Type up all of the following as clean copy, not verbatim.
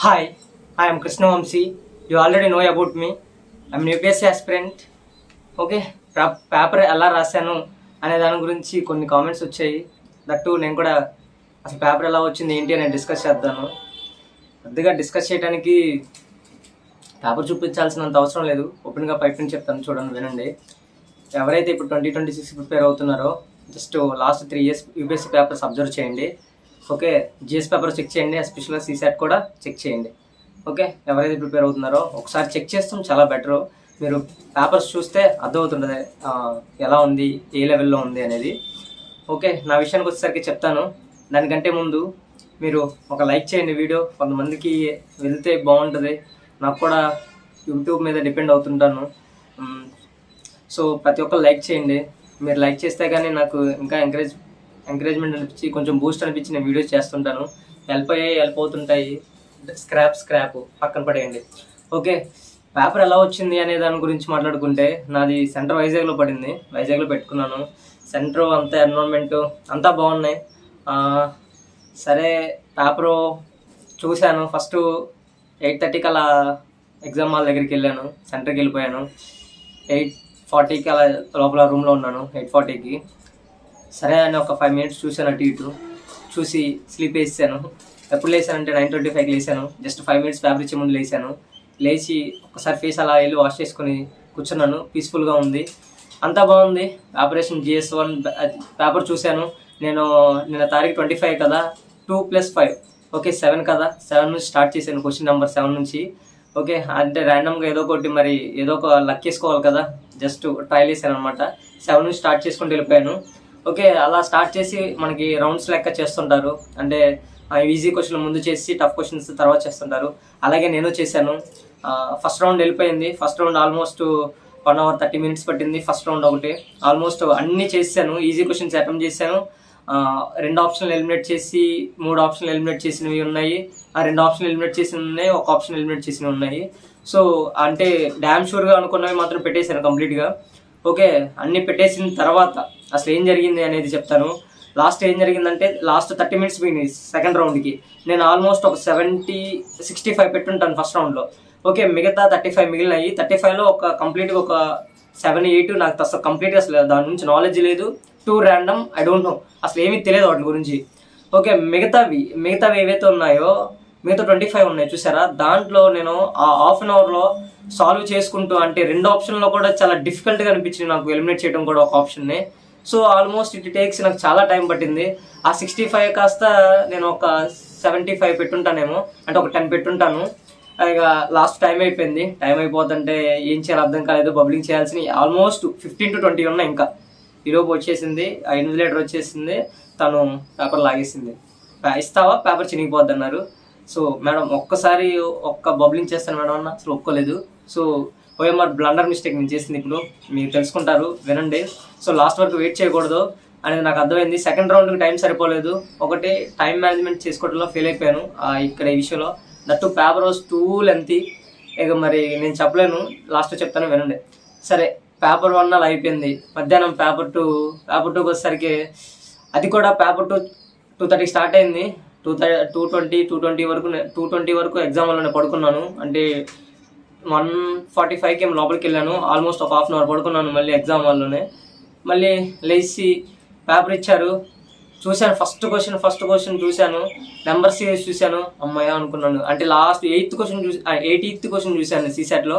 Hi, I am Krishna Vamsi. You already know about me. I'm an UPSC aspirant. Okay, paper ఎలా రాశాను అనే దాని గురించి కొన్ని కామెంట్స్ వచ్చాయి. దట్టు నేను కూడా అసలు పేపర్ ఎలా వచ్చింది ఏంటి అని డిస్కస్ చేద్దాను. కొద్దిగా డిస్కస్ చేయడానికి పేపర్ చూపించాల్సినంత అవసరం లేదు. ఓపెన్గా బయట నుంచి చెప్తాను, చూడండి, వినండి. ఎవరైతే ఇప్పుడు 2026 ప్రిపేర్ అవుతున్నారో just last 3 years UPSC papers observe చేయండి. ఓకే, జిఎస్ పేపర్ చెక్ చేయండి, ఎస్పెషల్గా సీసాట్ కూడా చెక్ చేయండి. ఓకే, ఎవరైతే ప్రిపేర్ అవుతున్నారో ఒకసారి చెక్ చేస్తాం, చాలా బెటరు. మీరు పేపర్స్ చూస్తే అర్థమవుతుంటుంది ఎలా ఉంది, ఏ లెవెల్లో ఉంది అనేది. ఓకే, నా విషయానికి వచ్చేసరికి చెప్తాను. దానికంటే ముందు మీరు ఒక లైక్ చేయండి, వీడియో కొంతమందికి వెళ్తే బాగుంటుంది. నాకు కూడా యూట్యూబ్ మీద డిపెండ్ అవుతుంటాను. సో ప్రతి ఒక్కరు లైక్ చేయండి. మీరు లైక్ చేస్తే కానీ నాకు ఇంకా ఎంకరేజ్మెంట్ అనిపించి కొంచెం బూస్ట్ అనిపించి నేను వీడియోస్ చేస్తుంటాను. హెల్ప్ అవుతుంటాయి. స్క్రాప్ పక్కన పడేయండి. ఓకే, పేపర్ ఎలా వచ్చింది అనే దాని గురించి మాట్లాడుకుంటే, నాది సెంటర్ వైజాగ్లో పడింది. వైజాగ్లో పెట్టుకున్నాను. సెంటర్ అంతా ఎన్విరాన్మెంట్ అంతా బాగున్నాయి. సరే, పేపరు చూశాను. ఫస్ట్ 8:30కి అలా ఎగ్జామ్ హాల్ దగ్గరికి వెళ్ళాను. సెంటర్కి వెళ్ళిపోయాను. 8:40కి అలా లోపల రూమ్లో ఉన్నాను. 8:40కి సరే అని ఒక 5 minutes చూశాను, అటు ఇటు చూసి స్లీప్ వేసాను. ఎప్పుడు లేసానంటే 9:25కి లేసాను. జస్ట్ 5 minutes పేపర్ ఇచ్చే ముందు లేసాను. లేచి ఒకసారి ఫేస్ అలా వెళ్ళి వాష్ చేసుకొని కూర్చున్నాను. పీస్ఫుల్గా ఉంది, అంతా బాగుంది. ఆపరేషన్ GS1 పేపర్ చూశాను. నిన్న తారీఖు 25 కదా, 2 + 5 ఓకే 7 కదా. 7 నుంచి స్టార్ట్ చేశాను, క్వశ్చన్ నెంబర్ 7 నుంచి. ఓకే, అంటే ర్యాండమ్గా ఏదో ఒకటి మరి ఏదో ఒక లక్ వేసుకోవాలి కదా, జస్ట్ ట్రైల్ వేసాను అనమాట. 7 నుంచి స్టార్ట్ చేసుకుంటూ వెళ్ళిపోయాను. ఓకే, అలా స్టార్ట్ చేసి మనకి రౌండ్స్ లెక్క చేస్తుంటారు. అంటే ఈజీ క్వశ్చన్లు ముందు చేసి టఫ్ క్వశ్చన్స్ తర్వాత చేస్తుంటారు. అలాగే నేను చేశాను. ఫస్ట్ రౌండ్ వెళ్ళిపోయింది. First round almost 1 hour 30 minutes పట్టింది. ఫస్ట్ రౌండ్ ఒకటి ఆల్మోస్ట్ అన్నీ చేశాను. ఈజీ క్వశ్చన్స్ అటెంప్ట్ చేశాను. 2 ఆప్షన్లు ఎలిమినేట్ చేసి 3 ఆప్షన్లు ఎలిమినేట్ చేసినవి ఉన్నాయి. 2 ఆప్షన్లు ఎలిమినేట్ చేసినవి ఉన్నాయి, 1 ఆప్షన్ ఎలిమినేట్ చేసినవి ఉన్నాయి. సో అంటే డ్యామ్ షూర్గా అనుకున్నవి మాత్రం పెట్టేశాను కంప్లీట్గా. ఓకే, అన్నీ పెట్టేసిన తర్వాత అసలు ఏం జరిగింది అనేది చెప్తాను. లాస్ట్ ఏం జరిగిందంటే, లాస్ట్ 30 minutes పోయింది సెకండ్ రౌండ్కి. నేను ఆల్మోస్ట్ ఒక 65 పెట్టుంటాను ఫస్ట్ రౌండ్లో. ఓకే, మిగతా 35 మిగిలినాయి. 35లో కంప్లీట్గా ఒక 7-8 నాకు అసలు కంప్లీట్గా అసలు దాని నుంచి నాలెడ్జ్ లేదు. 2 random, ఐ డోంట్ నో, అసలు ఏమీ తెలియదు వాటి గురించి. ఓకే, మిగతావి ఏవైతే ఉన్నాయో, మిగతా 25 ఉన్నాయి చూసారా, దాంట్లో నేను ఆ హాఫ్ అన్ అవర్లో సాల్వ్ చేసుకుంటూ, అంటే 2 ఆప్షన్లో కూడా చాలా డిఫికల్ట్గా అనిపించింది నాకు ఎలిమినేట్ చేయడం కూడా ఒక ఆప్షన్ని. సో ఆల్మోస్ట్ ఇట్ టేక్స్ నాకు చాలా టైం పట్టింది. ఆ 65 కాస్త నేను ఒక 75 పెట్టుంటానేమో, అంటే ఒక 10 పెట్టుంటాను. ఇక లాస్ట్ టైం అయిపోయింది. టైం అయిపోతుంటే ఏం చేయాలో అర్థం కాలేదు. బబ్లింగ్ చేయాల్సిన ఆల్మోస్ట్ 15 to 20 ఉన్నాయి. ఇంకా ఈలోపు వచ్చేసింది, ఆ ఇన్విజిలేటర్ వచ్చేసింది, తను పేపర్ లాగేసింది. ఇస్తావా, పేపర్ చినిగిపోద్ది అన్నారు. సో మేడం ఒక్కసారి బబ్లింగ్ చేస్తాను మేడం అన్న, అసలు ఒప్పుకోలేదు. సో ఓఎంఆర్ బ్లండర్ మిస్టేక్ నేను చేసింది. ఇప్పుడు మీరు తెలుసుకుంటారు, వినండి. సో లాస్ట్ వరకు వెయిట్ చేయకూడదు అనేది నాకు అర్థమైంది. సెకండ్ రౌండ్కి టైం సరిపోలేదు. ఒకటి టైం మేనేజ్మెంట్ చేసుకోవడంలో ఫెయిల్ అయిపోయాను ఇక్కడ ఈ విషయంలో. That paper was two lengthy. ఇక మరి నేను చెప్పలేను, లాస్ట్లో చెప్తాను, వినండి. సరే, పేపర్ 1 అలా అయిపోయింది. మధ్యాహ్నం పేపర్ 2కి వచ్చేసరికి అది కూడా పేపర్ 2:30 స్టార్ట్ అయింది. 2:20 వరకు ఎగ్జామ్ హాల్లోనే పడుకున్నాను. అంటే 1:45కి ఏమో లోపలికి వెళ్ళాను. ఆల్మోస్ట్ ఒక హాఫ్ అన్ అవర్ పడుకున్నాను మళ్ళీ ఎగ్జామ్ హాల్లోనే. మళ్ళీ లేచి పేపర్ ఇచ్చారు, చూశాను. ఫస్ట్ క్వశ్చన్ చూశాను, నెంబర్ సిరీస్ చూశాను. అమ్మాయి అనుకున్నాను. అంటే లాస్ట్ 80th క్వశ్చన్ చూశాను సీసాట్లో.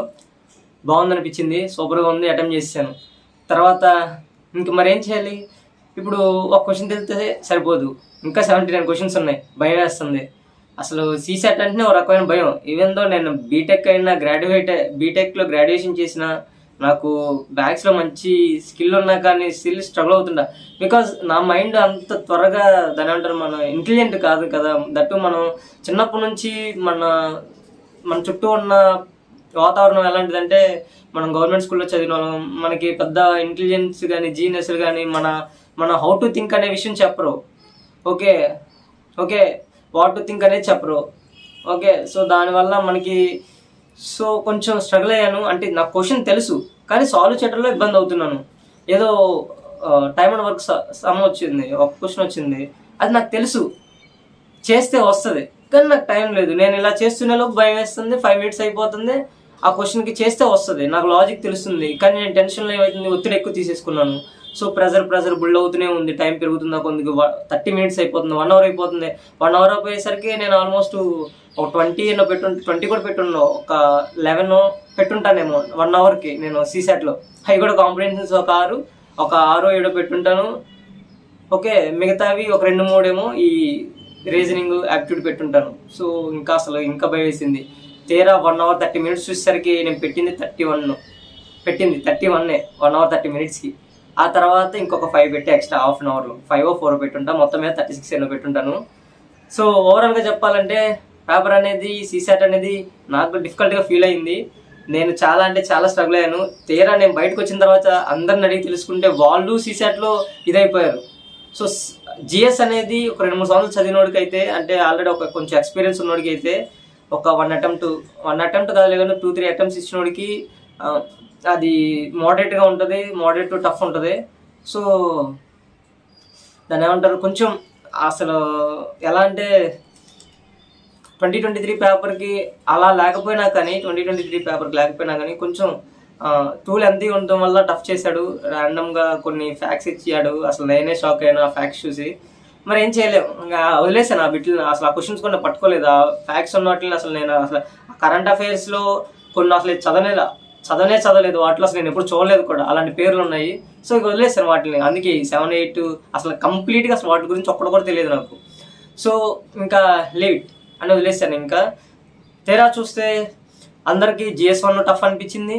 బాగుందనిపించింది, సూపర్గా ఉంది, అటెంప్ట్ చేశాను. తర్వాత ఇంక మరేం చేయాలి, ఇప్పుడు ఒక క్వశ్చన్ తెలిస్తే సరిపోదు, ఇంకా 79 క్వశ్చన్స్ ఉన్నాయి. భయం వేస్తుంది అసలు. సీసాట్ అంటేనే ఒక రకమైన భయం. ఈవెన్ దో నేను బీటెక్లో గ్రాడ్యుయేషన్ చేసిన, నాకు బ్యాగ్స్లో మంచి స్కిల్ ఉన్నా కానీ స్టిల్ స్ట్రగుల్ అవుతుంటా. బికాజ్ నా మైండ్ అంత త్వరగా దాని అంటారు, మన ఇంటెలిజెంట్ కాదు కదా. దట్టు మనం చిన్నప్పటి నుంచి మన చుట్టూ ఉన్న వాతావరణం ఎలాంటిదంటే, మనం గవర్నమెంట్ స్కూల్లో చదివిన వాళ్ళం, మనకి పెద్ద ఇంటెలిజెన్స్ కానీ జీనియస్లు కానీ మన హౌ టు థింక్ అనే విషయం చెప్పరు. ఓకే, వాట్ టు థింక్ అనేది చెప్పరు. ఓకే, సో దానివల్ల మనకి కొంచెం స్ట్రగుల్ అయ్యాను. అంటే నాకు క్వశ్చన్ తెలుసు కానీ సాల్వ్ చేయడంలో ఇబ్బంది అవుతున్నాను. ఏదో టైమ్ అండ్ వర్క్ సమ్ వచ్చింది, ఒక క్వశ్చన్ వచ్చింది, అది నాకు తెలుసు, చేస్తే వస్తుంది కానీ నాకు టైం లేదు. నేను ఇలా చేస్తున్నలోపు భయం వేస్తుంది, 5 minutes అయిపోతుంది, ఆ క్వశ్చన్కి చేస్తే వస్తుంది, నాకు లాజిక్ తెలుస్తుంది. కానీ నేను టెన్షన్లో ఏమవుతుంది, ఒత్తిడి ఎక్కువ తీసేసుకున్నాను. సో ప్రెజర్ బిల్డ్ అవుతూనే ఉంది, టైం పెరుగుతుందా కొద్దిగా, 30 minutes అయిపోతుంది, 1 hour అయిపోతుంది. 1 hour అయిపోయేసరికి నేను ఆల్మోస్ట్ ఒక 20 ఎన్నో 20 కూడా పెట్టున్నాను, ఒక 11 పెట్టుంటానేమో 1 hourకి నేను సీసాట్లో. అవి కూడా కాంప్రిహెన్షన్స్ ఒక 6 7 పెట్టుంటాను. ఓకే, మిగతావి ఒక 2-3 ఏమో ఈ రీజనింగ్ యాప్టిట్యూడ్ పెట్టుంటాను. సో ఇంకా భయం వేసింది. తీరా 1 hour 30 minutes చూసేసరికి నేను పెట్టింది 31, 1 hour 30 minutesకి. ఆ తర్వాత ఇంకొక 5 పెట్టి ఎక్స్ట్రా హాఫ్ అన్ అవర్లో 5 or 4 పెట్టుంటా, మొత్తం మీద 36 ఎన్నో పెట్టుంటాను. సో ఓవరాల్గా చెప్పాలంటే పేపర్ అనేది సీసాట్ అనేది నాకు డిఫికల్ట్గా ఫీల్ అయింది. నేను చాలా స్ట్రగుల్ అయ్యాను. తీరా నేను బయటకు వచ్చిన తర్వాత అందరిని అడిగి తెలుసుకుంటే వాళ్ళు సీసాట్లో ఇదైపోయారు. సో జిఎస్ అనేది ఒక 2-3 సంవత్సరాలు చదివినోడికి అయితే, అంటే ఆల్రెడీ ఒక కొంచెం ఎక్స్పీరియన్స్ ఉన్నోడికి అయితే ఒక 1 attempt కాదు, లేకుండా 2-3 attempts ఇచ్చినోడికి అది మోడరేట్గా ఉంటుంది, మోడరేట్ టు టఫ్ ఉంటుంది. సో దాన్ని ఏమంటారు, కొంచెం అసలు ఎలా అంటే 2023 పేపర్కి అలా లేకపోయినా కానీ, 2023 పేపర్కి లేకపోయినా కానీ కొంచెం టూల్ ఎంత ఉండటం వల్ల టఫ్ చేశాడు. ర్యాండమ్గా కొన్ని ఫ్యాక్ట్స్ ఇచ్చాడు, అసలు నేనే షాక్ అయినా ఆ ఫ్యాక్ట్స్ చూసి. మరి ఏం చేయలేము, ఇంకా వదిలేసాను ఆ బిట్లు. అసలు ఆ క్వశ్చన్స్ కూడా పట్టుకోలేదు, ఆ ఫ్యాక్ట్స్ ఉన్న వాటిని అసలు నేను అసలు కరెంట్ అఫైర్స్లో కొన్ని అసలు చదవలేదు, వాటిలో అసలు నేను ఎప్పుడు చూడలేదు కూడా, అలాంటి పేర్లు ఉన్నాయి. సో ఇక వదిలేసాను వాటిని. అందుకే 7, 8 అసలు కంప్లీట్గా అసలు వాటి గురించి ఒక్కటి కూడా తెలియదు నాకు. సో ఇంకా లీవ్ ఇట్ అని వదిలేసాను. ఇంకా తేరా చూస్తే అందరికీ GS1 టఫ్ అనిపించింది,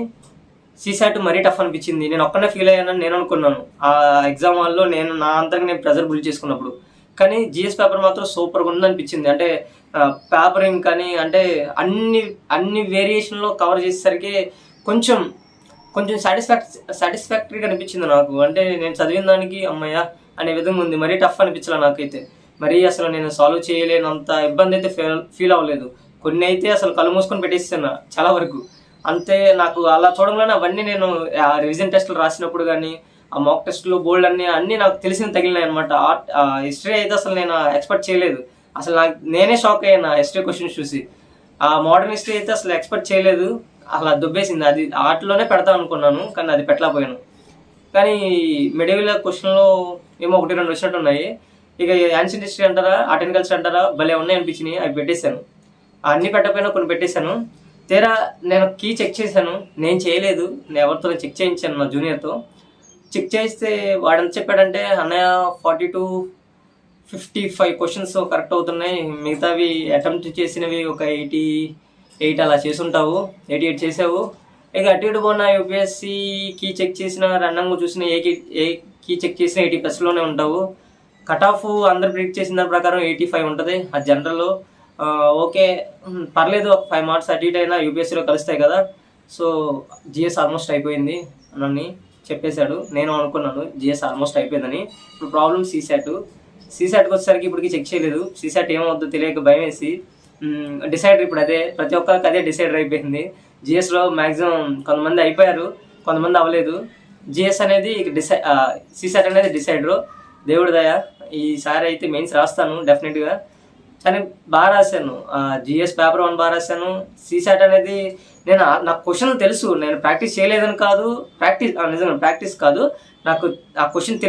సీసాట్ మరీ టఫ్ అనిపించింది. నేను ఒక్కనే ఫీల్ అయ్యానని నేను అనుకున్నాను ఆ ఎగ్జామ్ హాల్లో, నా అంతగా నేను ప్రెజర్ బిల్డ్ చేసుకున్నప్పుడు. కానీ GS పేపర్ మాత్రం సూపర్గా ఉందనిపించింది. అంటే పేపరింగ్ కానీ, అంటే అన్ని వేరియేషన్లో కవర్ చేసేసరికి కొంచెం సాటిస్ఫాక్టరీగా అనిపించింది నాకు. అంటే నేను చదివిన దానికి అమ్మయ్య అనే విధంగా ఉంది, మరీ టఫ్ అనిపించలే నాకైతే. మరీ అసలు నేను సాల్వ్ చేయలేనంత ఇబ్బంది అయితే ఫీల్ అవ్వలేదు. కొన్ని అయితే అసలు కళ్ళు మూసుకొని పెట్టేస్తున్నా చాలా వరకు. అంతే, నాకు అలా చూడంలోనే అవన్నీ నేను రివిజన్ టెస్టులు రాసినప్పుడు కానీ, ఆ మాక్ టెస్ట్లో బోల్డ్ అన్నీ నాకు తెలిసిన తగిలినాయి అనమాట. హిస్టరీ అయితే అసలు నేను ఎక్స్పెక్ట్ చేయలేదు. అసలు నేనే షాక్ అయ్యాను హిస్టరీ క్వశ్చన్స్ చూసి. ఆ మోడర్న్ హిస్టరీ అయితే అసలు ఎక్స్పెక్ట్ చేయలేదు, అలా దుబ్బేసింది. అది ఆటలోనే పెడతాను అనుకున్నాను, కానీ అది పెట్టలేకపోయాను. కానీ మెడివల్ క్వశ్చన్లో ఏమో 1-2 వచ్చినట్టు ఉన్నాయి. ఇక యాన్షియంట్ హిస్టరీ అంటారా, ఆర్ట్ కల్చర్ అంటారా, భలే ఉన్నాయి అనిపించినాయి, అవి పెట్టేశాను. అన్నీ పెట్టకపోయినా కొన్ని పెట్టేశాను. తీరా నేను కీ చెక్ చేశాను, నేను చేయలేదు, నేను ఎవరితో చెక్ చేయించాను, నా జూనియర్తో చెక్ చేస్తే వాడు ఎంత చెప్పాడంటే, అన్నయ్య 40 to 55 క్వశ్చన్స్ కరెక్ట్ అవుతున్నాయి, మిగతావి అటెంప్ట్ చేసినవి ఒక 88 అలా చేసుంటావు, 88 చేసావు. ఇక అటు ఇటు పోయిన యూపీఎస్సీ కీ చెక్ చేసిన, ర్యాండమ్గా చూసిన ఏ కీ చెక్ చేసిన 80+లోనే ఉంటావు. కట్ ఆఫ్ అందరు ప్రిడిక్ట్ చేసిన దాని ప్రకారం 85 ఉంటుంది, అది జనరల్లో. ఓకే పర్లేదు, ఒక 5 marks అటు ఇటు అయినా యూపీఎస్సీలో కలుస్తాయి కదా. సో జిఎస్ ఆల్మోస్ట్ అయిపోయింది అని చెప్పేశాడు. నేను అనుకున్నాను జిఎస్ ఆల్మోస్ట్ అయిపోయిందని. ఇప్పుడు ప్రాబ్లం సీసాట్కి వచ్చేసరికి ఇప్పటికి చెక్ చేయలేదు. సీసాట్ ఏమవుద్దో తెలియక భయం వేసి డిసైడర్ ఇప్పుడు అదే, ప్రతి ఒక్కరికి అదే డిసైడర్ అయిపోయింది. జిఎస్లో మ్యాక్సిమం కొంతమంది అయిపోయారు, కొంతమంది అవ్వలేదు. జిఎస్ అనేది సీసాట్ అనేది డిసైడరు. దేవుడి దయ, ఈసారి అయితే మెయిన్స్ రాస్తాను డెఫినెట్గా. కానీ బాగా రాశాను, జిఎస్ పేపర్ 1 బాగా రాశాను. సీసాట్ అనేది నాకు క్వశ్చన్ తెలుసు, నేను ప్రాక్టీస్ చేయలేదని కాదు, నిజంగా ప్రాక్టీస్ కాదు, నాకు ఆ క్వశ్చన్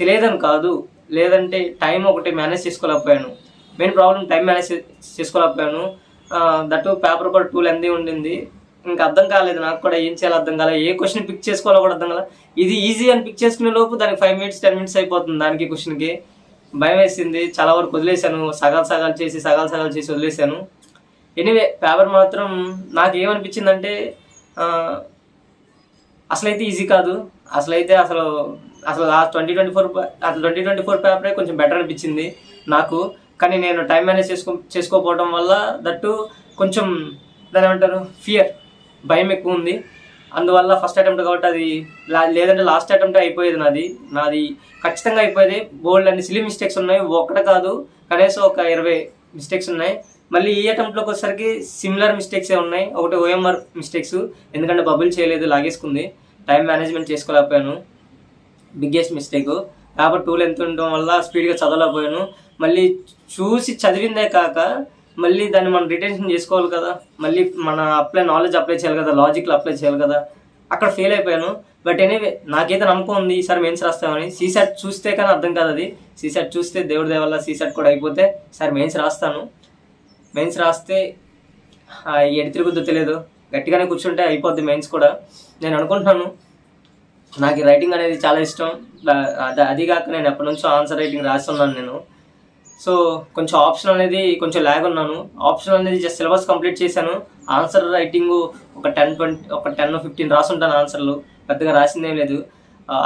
తెలియదని కాదు, లేదంటే టైం ఒకటి మేనేజ్ చేసుకోలేకపోయాను. మెయిన్ ప్రాబ్లం టైం మేనేజ్ చేసుకోలేకపోయాను. దట్టు పేపర్ కూడా 2 లెంతీ ఉండింది. ఇంకా అర్థం కాలేదు, నాకు కూడా ఏం చేయాలో అర్థం కాలేదు, ఏ క్వశ్చన్ పిక్ చేసుకోవాలో కూడా అర్థం కాలేదు. ఇది ఈజీ అని పిక్ చేసుకునే లోపు దానికి 5 minutes 10 minutes అయిపోతుంది. దానికి క్వశ్చన్కి భయం వేసింది, చాలా వరకు వదిలేశాను, సగాలు చేసి వదిలేశాను. ఎనీవే పేపర్ మాత్రం నాకు ఏమనిపించిందంటే, అసలైతే ఈజీ కాదు, అసలు లాస్ట్ 2024 పేపరే కొంచెం బెటర్ అనిపించింది నాకు. కానీ నేను టైం మేనేజ్ చేసుకోకపోవడం వల్ల, దట్టు కొంచెం దాని ఏమంటారు భయం ఎక్కువ ఉంది. అందువల్ల ఫస్ట్ అటెంప్ట్ కాబట్టి అది, లేదంటే లాస్ట్ అటెంప్ట్ అయిపోయేది నాది ఖచ్చితంగా అయిపోయేది. బోల్డ్ అన్ని సిలీ మిస్టేక్స్ ఉన్నాయి, ఒక్కటే కాదు కనీసం ఒక 20 మిస్టేక్స్ ఉన్నాయి. మళ్ళీ ఈ అటెంప్ట్లోకి వచ్చేసరికి సిమిలర్ మిస్టేక్సే ఉన్నాయి. ఒకటి OMR మిస్టేక్స్, ఎందుకంటే బబుల్ చేయలేదు, లాగేసుకుంది, టైం మేనేజ్మెంట్ చేసుకోలేకపోయాను, బిగ్గెస్ట్ మిస్టేక్. పేపర్ 2 లెంత్ ఉండడం వల్ల స్పీడ్గా చదవలేకపోయాను. మళ్ళీ చూసి చదివిందే కాక మళ్ళీ దాన్ని మనం రిటెన్షన్ చేసుకోవాలి కదా, మళ్ళీ మన నాలెడ్జ్ అప్లై చేయాలి కదా, లాజిక్లో అప్లై చేయాలి కదా. అక్కడ ఫెయిల్ అయిపోయాను. బట్ ఎనీవే నాకైతే నమ్మకం ఉంది ఈసారి మెయిన్స్ రాస్తామని. సీసెట్ చూస్తే కానీ అర్థం కాదు అది. సీసెట్ చూస్తే దేవుడి దయ వల్ల సీసెట్ కూడా అయిపోతే ఈసారి మెయిన్స్ రాస్తాను. మెయిన్స్ రాస్తే ఎడి తిరుగుద్దో తెలియదు, గట్టిగానే కూర్చుంటే అయిపోద్ది మెయిన్స్ కూడా. నేను అనుకుంటున్నాను, నాకు రైటింగ్ అనేది చాలా ఇష్టం. అది కాక నేను ఎప్పటి నుంచో ఆన్సర్ రైటింగ్ రాస్తున్నాను నేను. సో కొంచెం ఆప్షన్ అనేది కొంచెం ల్యాగ్ ఉన్నాను. ఆప్షన్ అనేది జస్ట్ సిలబస్ కంప్లీట్ చేశాను. ఆన్సర్ రైటింగ్ ఒక 10-15 రాసుంటాను ఆన్సర్లు, పెద్దగా రాసిందేం లేదు.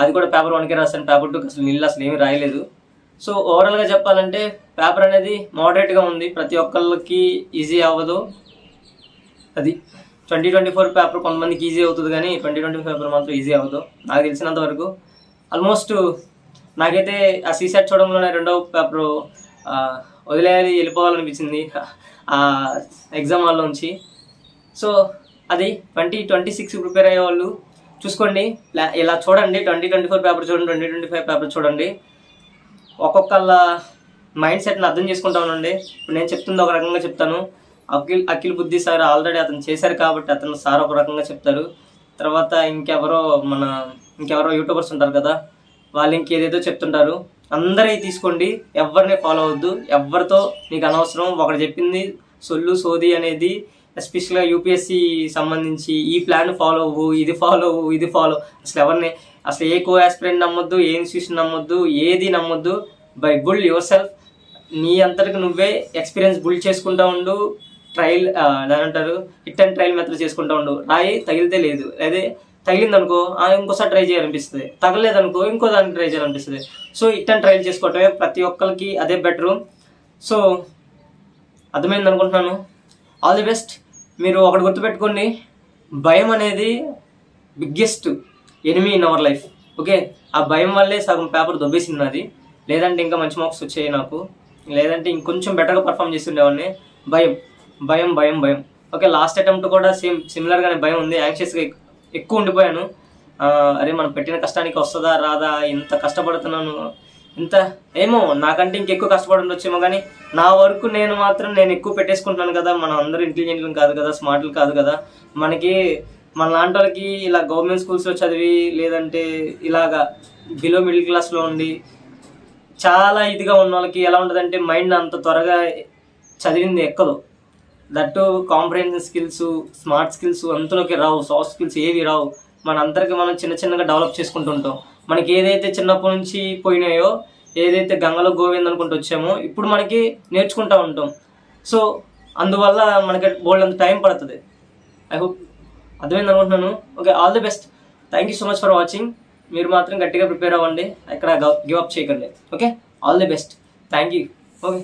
అది కూడా పేపర్ 1కే రాశాను, పేపర్ 2 అసలు ఏమీ రాయలేదు. సో ఓవరాల్గా చెప్పాలంటే పేపర్ అనేది మోడరేట్గా ఉంది, ప్రతి ఒక్కళ్ళకి ఈజీ అవ్వదు. అది 2024 పేపర్ కొంతమందికి ఈజీ అవుతుంది కానీ 2025 పేపర్ మాత్రం ఈజీ అవ్వదు నాకు తెలిసినంత వరకు. ఆల్మోస్ట్ నాకైతే ఆ సీసెట్ చూడంలోనే రెండవ పేపర్ వదిలేయాలి, వెళ్ళిపోవాలనిపించింది ఆ ఎగ్జామ్ హాల్లోంచి. సో అది 2026 ప్రిపేర్ అయ్యే వాళ్ళు చూసుకోండి, ఇలా చూడండి. 2024 పేపర్ చూడండి, 2025 పేపర్ చూడండి. ఒక్కొక్కళ్ళ మైండ్ సెట్ని అర్థం చేసుకుంటా ఉండండి. ఇప్పుడు నేను చెప్తుంది ఒక రకంగా చెప్తాను, అఖిల్ బుద్ధి సార్ ఆల్రెడీ అతను చేశారు కాబట్టి అతను సార్ ఒక రకంగా చెప్తారు. తర్వాత ఇంకెవరో యూట్యూబర్స్ ఉంటారు కదా, వాళ్ళు ఇంకేదేదో చెప్తుంటారు. అందరివి తీసుకోండి, ఎవరిని ఫాలో అవ్వద్దు. ఎవరితో నీకు అనవసరం. ఒకటి చెప్పింది సోది అనేది, ఎస్పెషల్గా యూపీఎస్సి సంబంధించి ఈ ప్లాన్ ఫాలో అవ్వు, ఇది ఫాలో అసలు ఏ కో ఆస్పిరెంట్ నమ్మొద్దు, ఏ ఇన్స్టిట్యూషన్ నమ్మొద్దు, ఏది నమ్మొద్దు. By build your self. నీ అంతటికి నువ్వే ఎక్స్పీరియన్స్ బిల్డ్ చేసుకుంటూ ఉండు. ట్రయల్ అంటారు, హిట్ అండ్ ట్రయల్ మెథడ్ చేసుకుంటూ ఉండు. రాయి తగిలితే లేదు, అదే తగిలిందనుకో ఇంకోసారి ట్రై చేయాలనిపిస్తుంది, తగలేదనుకో ఇంకో దానికి ట్రై చేయాలనిపిస్తుంది. సో హిట్ అండ్ ట్రయల్ చేసుకోవటమే ప్రతి ఒక్కరికి అదే బెటరు. సో అర్థమైంది అనుకుంటున్నాను. All the best. మీరు ఒకటి గుర్తుపెట్టుకోండి, భయం అనేది biggest enemy in our life. Okay, ఆ భయం వల్లే సగం పేపర్ దొబ్బేసింది అది. లేదంటే ఇంకా మంచి మార్క్స్ వచ్చాయి నాకు, లేదంటే ఇంకొంచెం బెటర్గా పర్ఫామ్ చేస్తుండేవాడిని. భయం. ఓకే, లాస్ట్ అటెంప్ట్ కూడా సిమిలర్గానే భయం ఉంది. యాంగ్షియస్గా ఎక్కువ ఉండిపోయాను. అరే మనం పెట్టిన కష్టానికి వస్తుందా రాదా, ఇంత కష్టపడుతున్నాను, ఏమో నాకంటే ఇంకెక్కువ కష్టపడి ఉండొచ్చేమో, కానీ నా వరకు నేను ఎక్కువ పెట్టేసుకుంటున్నాను కదా. మనం అందరూ ఇంటెలిజెంట్లు కాదు కదా, స్మార్ట్లు కాదు కదా. మన లాంటి వాళ్ళకి ఇలా గవర్నమెంట్ స్కూల్స్లో చదివి, లేదంటే ఇలాగా బిలో మిడిల్ క్లాస్లో ఉండి చాలా ఇదిగా ఉన్న వాళ్ళకి ఎలా ఉంటుందంటే మైండ్ అంత త్వరగా చదివింది ఎక్కదు. That comprehension skills, smart skills అంతలోకి రావు, సాఫ్ట్ స్కిల్స్ ఏవి రావు. మనందరికీ మనం చిన్నగా డెవలప్ చేసుకుంటుంటాం. మనకి ఏదైతే చిన్నప్పటి నుంచి పోయినాయో, ఏదైతే గంగలో గోవింద్ అనుకుంటూ వచ్చామో ఇప్పుడు మనకి నేర్చుకుంటూ ఉంటాం. సో అందువల్ల మనకి బోల్డ్ అంత టైం పడుతుంది. ఐ హోప్ అర్థమైంది అనుకుంటున్నాను. Okay, all the best. Thank you so much for watching. మీరు మాత్రం గట్టిగా ప్రిపేర్ అవ్వండి, ఎక్కడ గివ్ అప్ చేయకండి. Okay, all the best. Thank you. Okay.